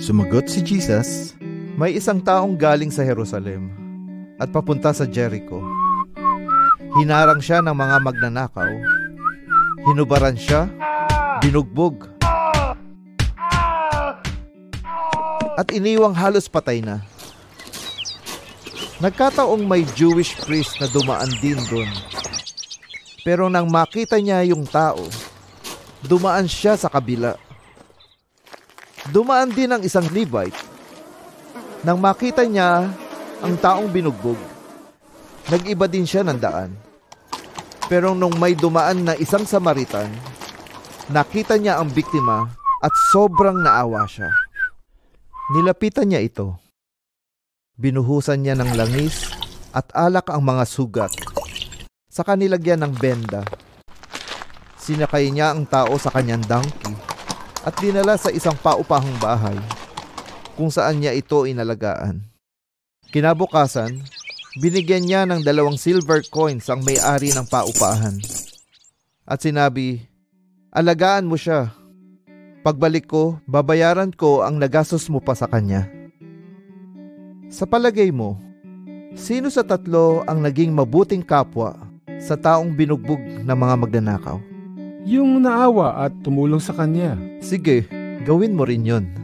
Sumagot si Jesus, May isang taong galing sa Jerusalem at papunta sa Jericho. Hinarang siya ng mga magnanakaw. Hinubaran siya, binugbog, at iniwang halos patay na. Nagkataong may Jewish priest na dumaan din doon. Pero nang makita niya yung tao, dumaan siya sa kabila. Dumaan din ang isang Levite. Nang makita niya ang taong binugbog, nag-iba din siya ng daan. Pero nung may dumaan na isang Samaritan, nakita niya ang biktima at sobrang naawa siya. Nilapitan niya ito. Binuhusan niya ng langis at alak ang mga sugat. Saka nilagyan ng benda. Sinakay niya ang tao sa kanyang donkey at dinala sa isang paupahang bahay kung saan niya ito inalagaan. Kinabukasan, binigyan niya ng 2 silver coins ang may-ari ng paupahan. At sinabi, alagaan mo siya. Pagbalik ko, babayaran ko ang nagastos mo pa sa kanya. Sa palagay mo, sino sa 3 ang naging mabuting kapwa sa taong binugbog ng mga magnanakaw? Yung naawa at tumulong sa kanya. Sige, gawin mo rin yun.